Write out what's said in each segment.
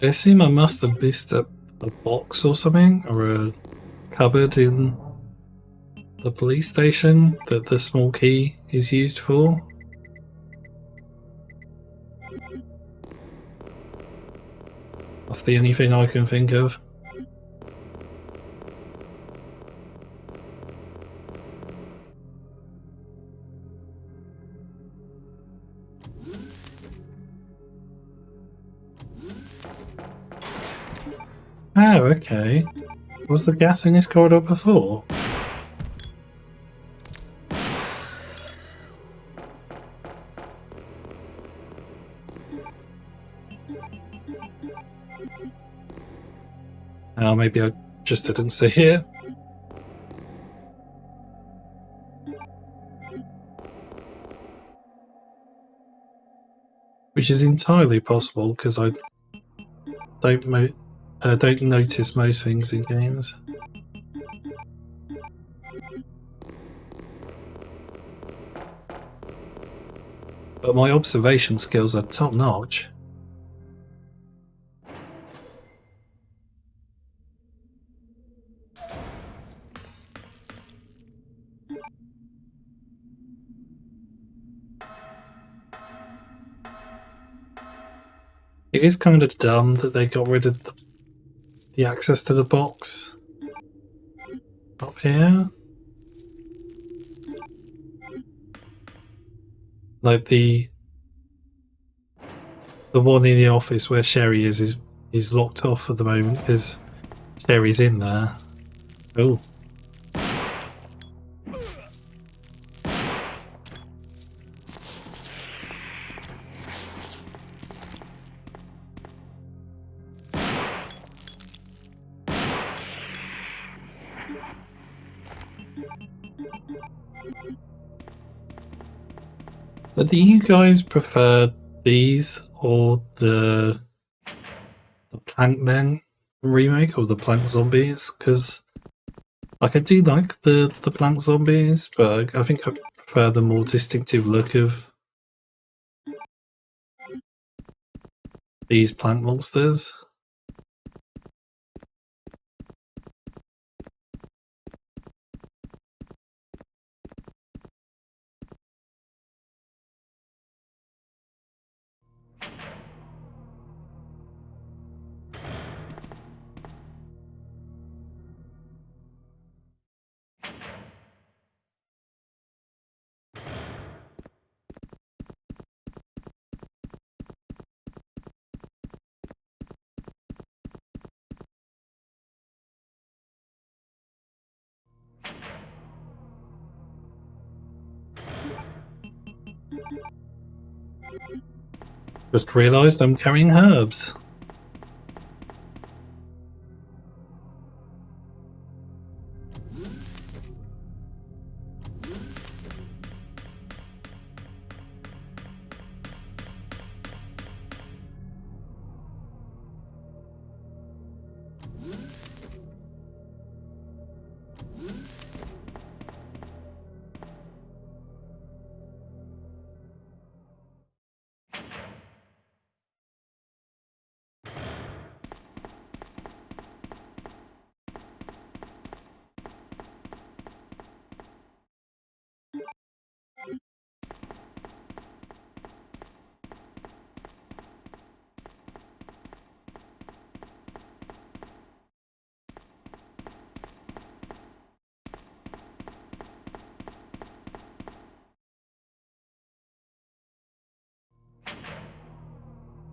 I assume I must have missed a box or something, or a cupboard in the police station that the small key is used for. That's the only thing I can think of. Oh, okay. Was the gas in this corridor before? Oh, maybe I just didn't see it. Which is entirely possible because I don't notice most things in games. But my observation skills are top notch. It is kind of dumb that they got rid of the access to the box up here. Like the one in the office where Sherry is locked off at the moment because Sherry's in there. Oh. But do you guys prefer these or the Plant Men remake or the Plant Zombies? Because like I do like the Plant Zombies, but I think I prefer the more distinctive look of these plant monsters. Just realised I'm carrying herbs.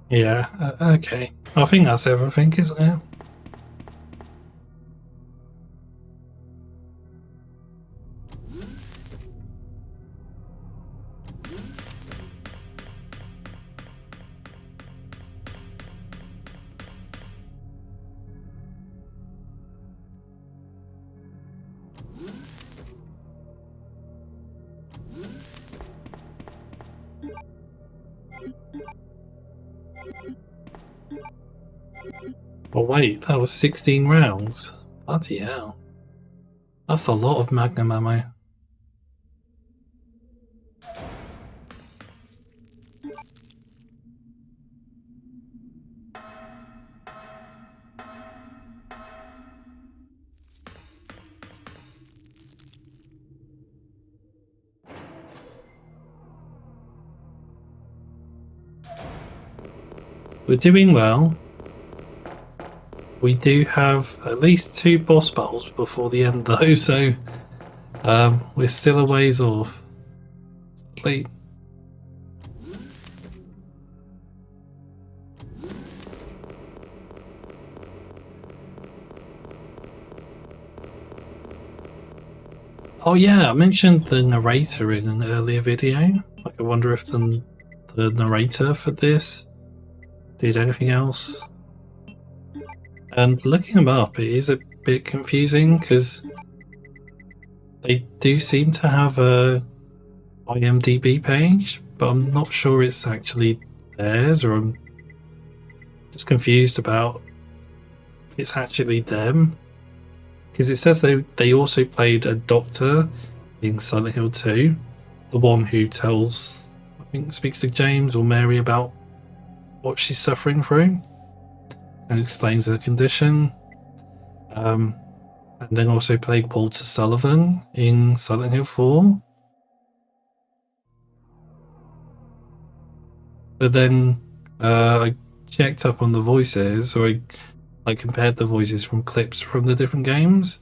Yeah, okay. I think that's everything, isn't it? Oh wait, that was 16 rounds. Bloody hell. That's a lot of Magnum ammo. We're doing well. We do have at least 2 boss battles before the end though, so we're still a ways off. Like, oh yeah, I mentioned the narrator in an earlier video. Like, I wonder if the narrator for this did anything else. And looking them up, it is a bit confusing because they do seem to have a IMDb page, but I'm not sure it's actually theirs, or I'm just confused about if it's actually them. Because it says they also played a doctor in Silent Hill 2, the one who tells, I think, speaks to James or Mary about what she's suffering through and explains her condition. And then also played Walter Sullivan in Silent Hill 4. But then I checked up on the voices, or I compared the voices from clips from the different games,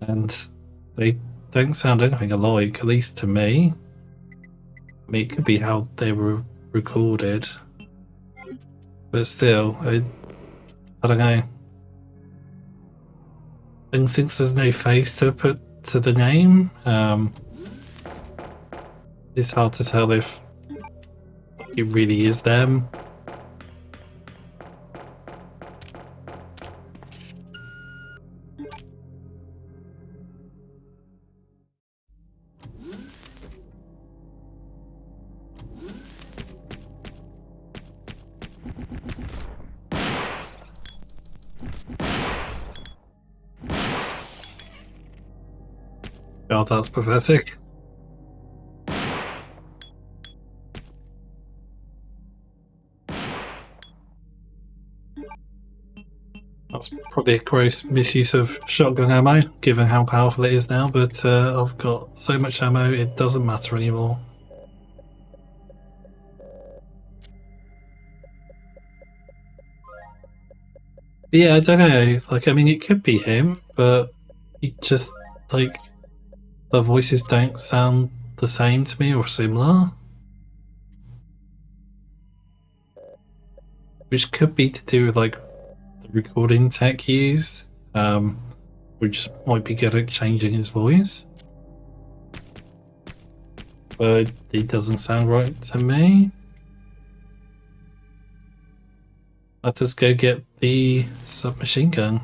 and they don't sound anything alike, at least to me. I mean, it could be how they were recorded, but still, I don't know. And since there's no face to put to the name, it's hard to tell if it really is them. Oh, that's pathetic. That's probably a gross misuse of shotgun ammo, given how powerful it is now, but I've got so much ammo it doesn't matter anymore. But yeah, I don't know, like, I mean, it could be him, but it just, like, the voices don't sound the same to me or similar. Which could be to do with, like, the recording tech used. We just might be good at changing his voice. But it doesn't sound right to me. Let us go get the submachine gun.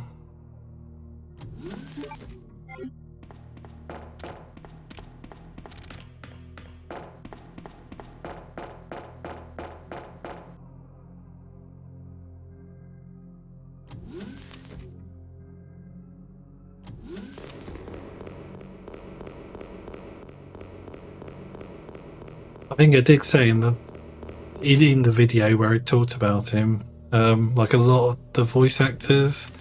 I think I did say in the video where I talked about him, like, a lot of the voice actors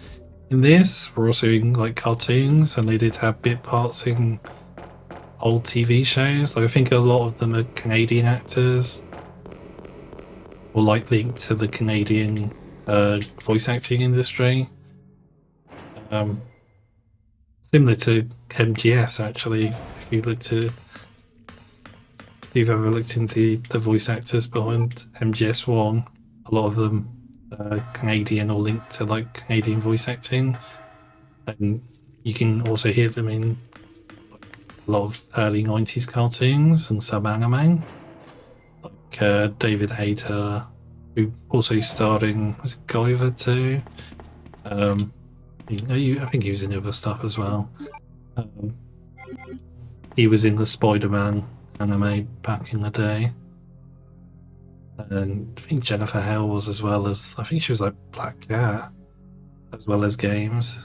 in this were also in, like, cartoons, and they did have bit parts in old TV shows. Like, I think a lot of them are Canadian actors, or, like, linked to the Canadian voice acting industry. Similar to MGS, actually. If you've ever looked into the voice actors behind MGS1, a lot of them are Canadian or linked to, like, Canadian voice acting, and you can also hear them in, like, a lot of early 90s cartoons and some anime, like David Hayter, who also starred in, was it Guyver too? I think he was in other stuff as well. He was in the Spider-Man anime back in the day. And I think Jennifer Hale was, as well as, I think she was like Black Cat, as well as games.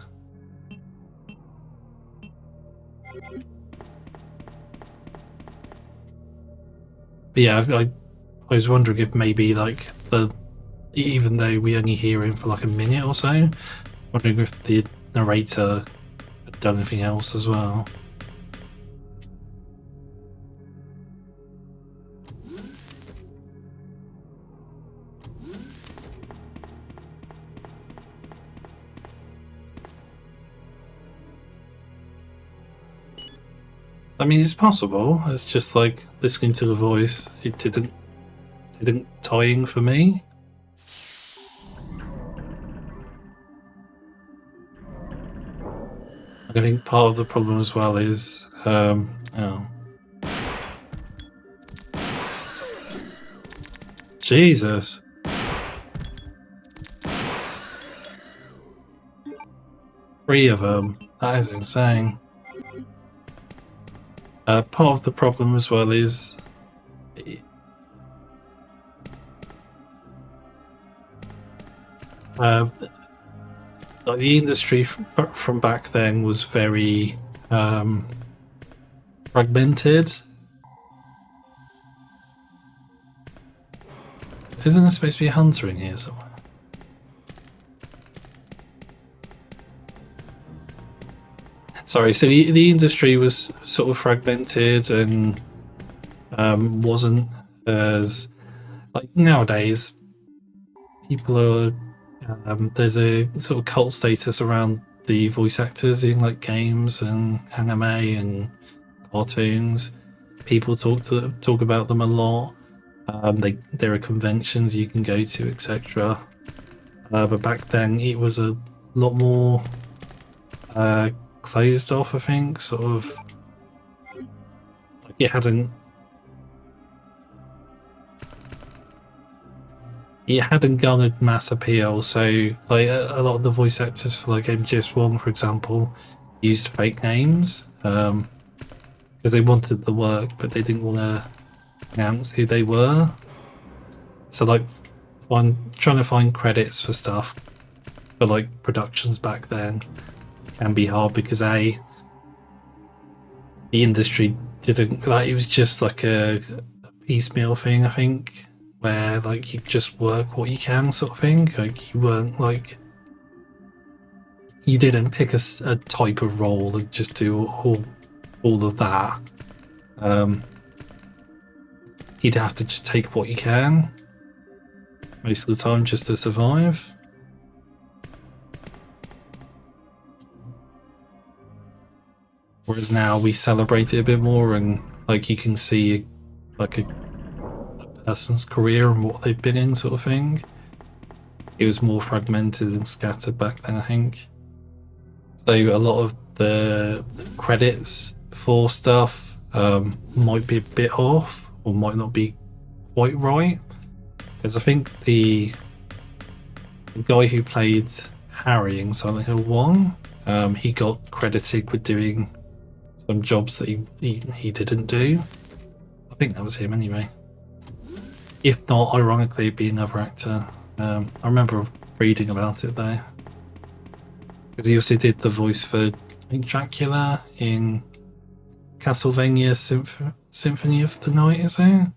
But yeah, I was wondering if maybe like even though we only hear him for like a minute or so, wondering if the narrator had done anything else as well. I mean, it's possible. It's just like listening to the voice. It didn't tie in for me. I think part of the problem as well is, oh, Jesus. Three of them. That is insane. Part of the problem as well is like the industry from back then was very fragmented. Isn't there supposed to be a hunter in here somewhere? Sorry, so the industry was sort of fragmented and wasn't as like nowadays. People are there's a sort of cult status around the voice actors in like games and anime and cartoons. People talk about them a lot. There are conventions you can go to, etc. But back then it was a lot more closed off. I think sort of like it hadn't garnered mass appeal, so like a lot of the voice actors for like MGS One, for example, used fake names because they wanted the work, but they didn't want to announce who they were. So like, trying to find credits for stuff for like productions back then can be hard because the industry didn't like, it was just like a piecemeal thing, I think, where like you just work what you can sort of thing. Like you weren't like, you didn't pick a type of role and just do all of that. You'd have to just take what you can most of the time just to survive. Whereas now we celebrate it a bit more, and like you can see like a person's career and what they've been in, sort of thing. It was more fragmented and scattered back then, I think. So a lot of the credits for stuff might be a bit off or might not be quite right. Because I think the guy who played Harry in Silent Hill 1, he got credited with doing some jobs that he didn't do. I think that was him anyway. If not, ironically, it'd be another actor. I remember reading about it though. Because he also did the voice for, I think, Dracula in Castlevania Symphony of the Night, is it?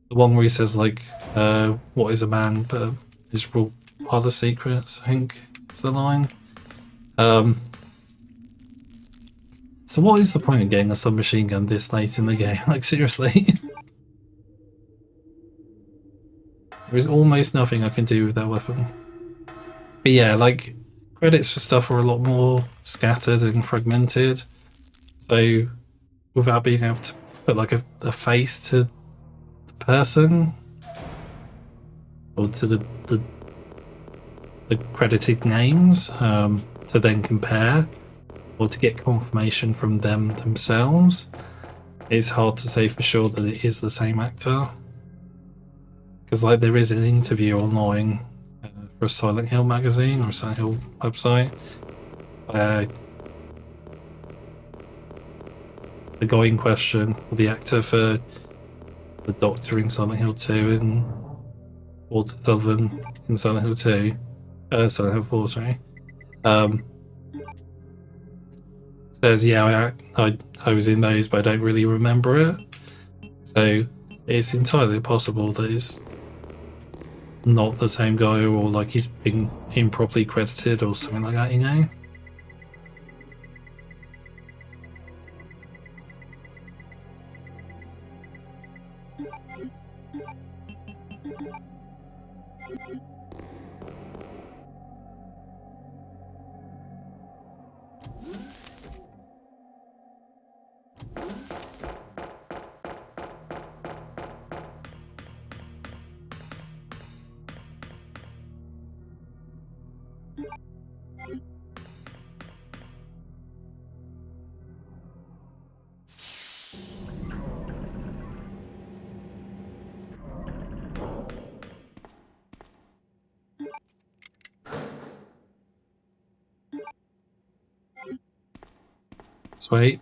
The one where he says like, what is a man but his real pile of secrets, I think it's the line. So what is the point of getting a submachine gun this late in the game? Like, seriously? There is almost nothing I can do with that weapon. But yeah, like, credits for stuff are a lot more scattered and fragmented. So, without being able to put like a face to the person, or to the credited names, to then compare, or to get confirmation from them themselves, it's hard to say for sure that it is the same actor. Because like there is an interview online for a Silent Hill magazine or a Silent Hill website where the guy in question, or the actor for the Doctor in Silent Hill 2 and Walter Sullivan in Silent Hill 2, Silent Hill 4, sorry, says, yeah, I was in those, but I don't really remember it. So it's entirely possible that it's not the same guy, or like he's been improperly credited or something like that, you know? Sweet.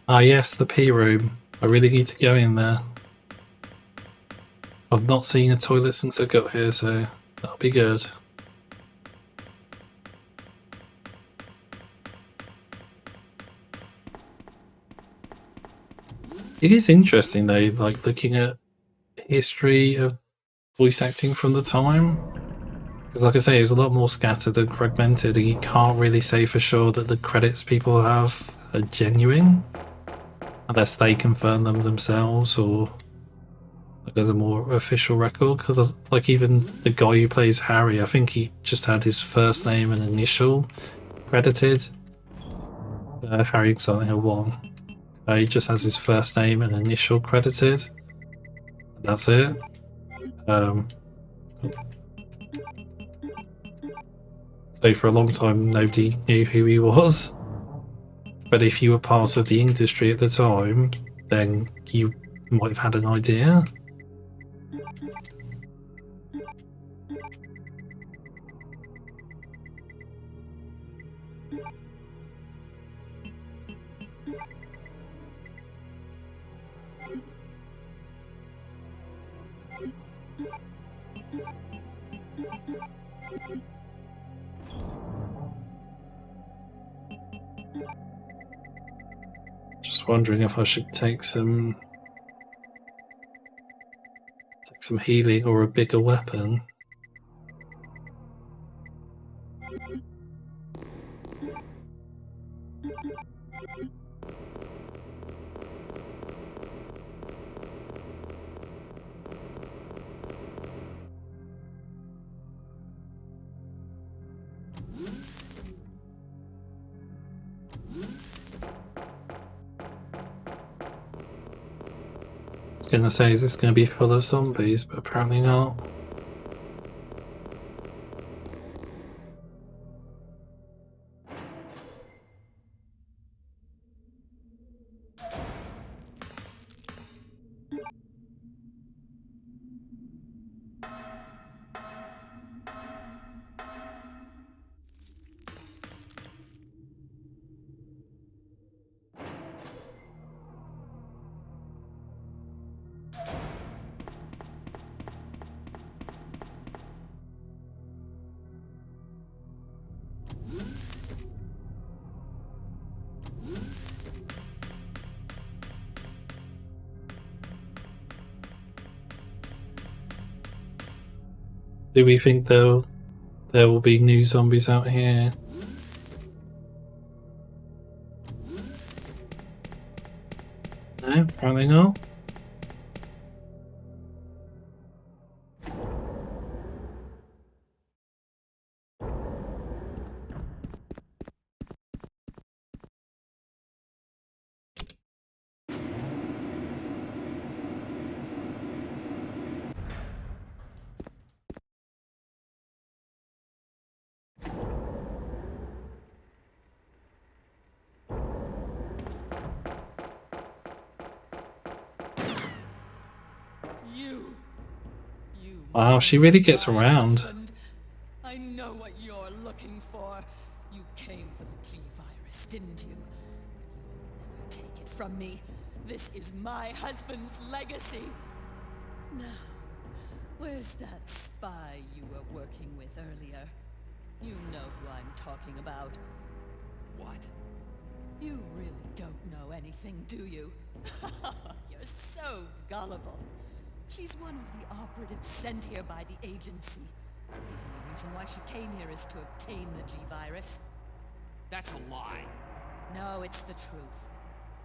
Ah, yes, the P room. I really need to go in there. I've not seen a toilet since I got here, so that'll be good. It is interesting though, like looking at history of voice acting from the time. Because like I say, it was a lot more scattered and fragmented, and you can't really say for sure that the credits people have are genuine. Unless they confirm them themselves, or like there's a more official record. Because like even the guy who plays Harry, I think he just had his first name and initial credited. Harry Silent Hill 1. He just has his first name and initial credited. That's it. So for a long time, nobody knew who he was. But if you were part of the industry at the time, then you might have had an idea. Just wondering if I should take some healing or a bigger weapon. I was gonna say, is this gonna be full of zombies? But apparently not. Do we think there will be new zombies out here? No, apparently not. You Wow, she really gets my around. husband. I know what you're looking for. You came for the G-Virus, didn't you? But you'll never take it from me. This is my husband's legacy. Now, where's that spy you were working with earlier? You know who I'm talking about. What? You really don't know anything, do you? You're so gullible. She's one of the operatives sent here by the agency. The only reason why she came here is to obtain the G-Virus. That's a lie. No, it's the truth.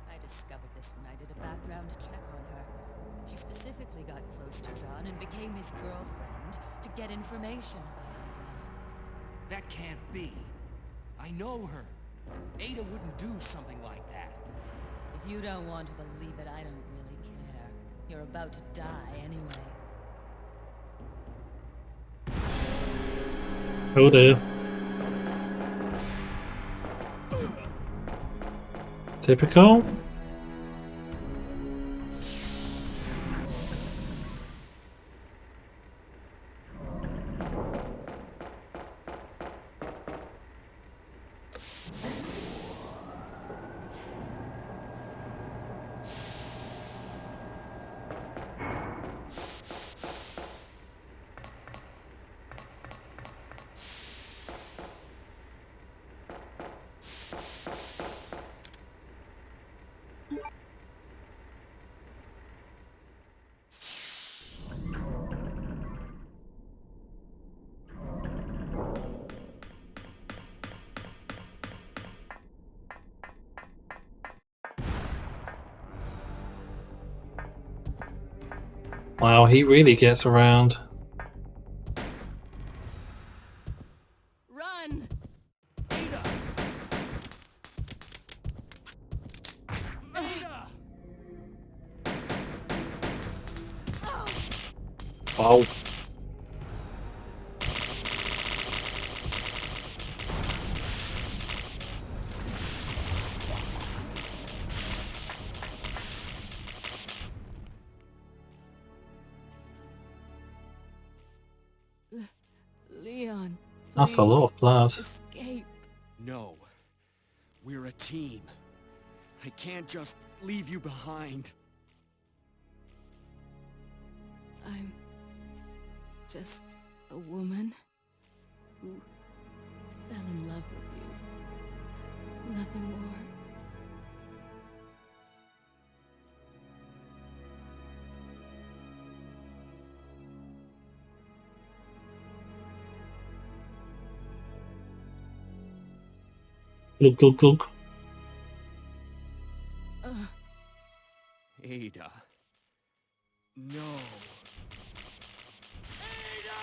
I discovered this when I did a background check on her. She specifically got close to John and became his girlfriend to get information about Umbrella. That can't be. I know her. Ada wouldn't do something like that. If you don't want to believe it, I don't really care. You're about to die anyway. Oh dear. Typical. Wow, he really gets around. Run! Ada! Ada! Wow. Leon, That's a lot of blood. escape. No. We're a team. I can't just leave you behind. I'm just a woman who fell in love with you. Nothing more. Glug glug glug. Ada. No. Ada!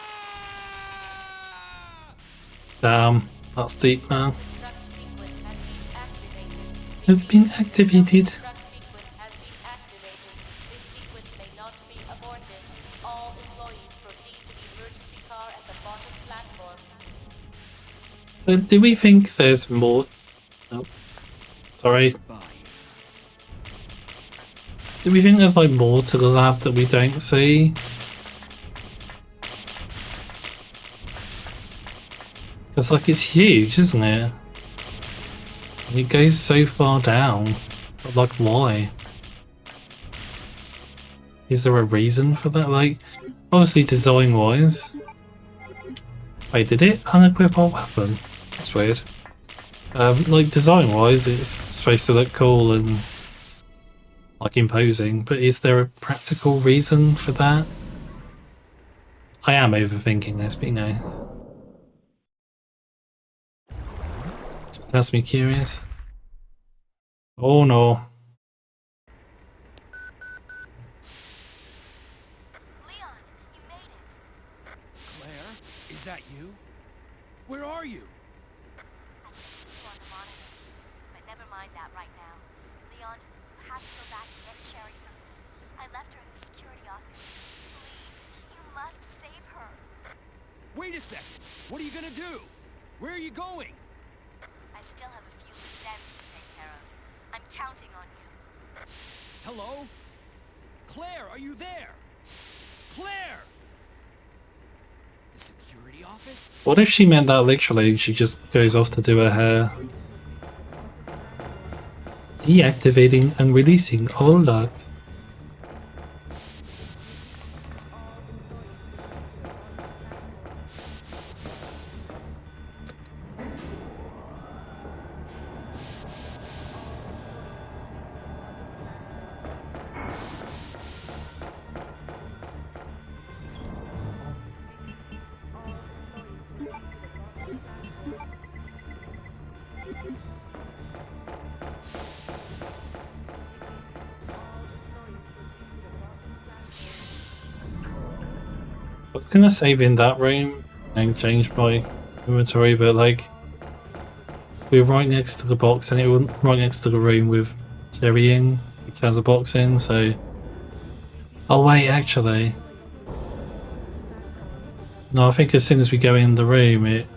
Damn, that's deep, man. Destruct sequence has been activated. It's been activated. Destruct sequence has been activated. This sequence may not be aborted. All employees proceed to the emergency car at the bottom platform. So, do we think there's more? Oh, sorry. Bye. Do we think there's like more to the lab that we don't see? Because like it's huge, isn't it? And it goes so far down. But like why? Is there a reason for that? Like, obviously design wise. Wait, did it unequip our weapon? That's weird. Like design wise it's supposed to look cool and like imposing, but is there a practical reason for that? I am overthinking this, but you know. Just has me curious. Oh no. Leon, you made it. Claire? Is that you? Where are you? I can see you on the monitor. But never mind that right now. Leon, you have to go back and get Sherry for me. I left her in the security office. Please, you must save her. Wait a second. What are you gonna do? Where are you going? I still have a few loose ends to take care of. I'm counting on you. Hello? Claire, are you there? Claire! The security office? What if she meant that literally? She just goes off to do her hair. Deactivating and releasing all locks. I was gonna save in that room and change my inventory, but like we're right next to the box and it was right next to the room with Jerry in, which has a box in, so oh wait, actually no, I think as soon as we go in the room it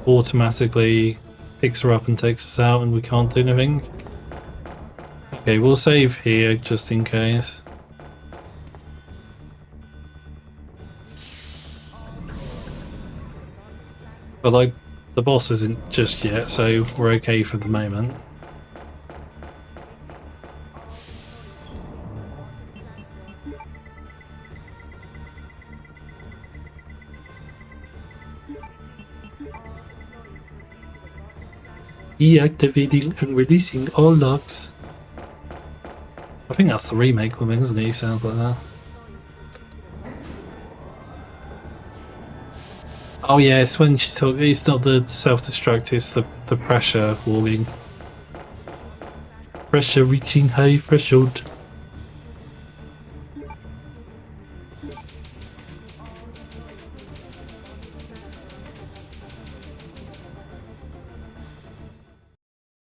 automatically picks her up and takes us out and we can't do anything. Okay, we'll save here just in case. But like, the boss isn't just yet, so we're okay for the moment. Deactivating and releasing all locks. I think that's the remake woman, isn't it? Sounds like that. Oh yeah, it's when she talk. It's not the self-destruct, it's the pressure warming. Pressure reaching high threshold.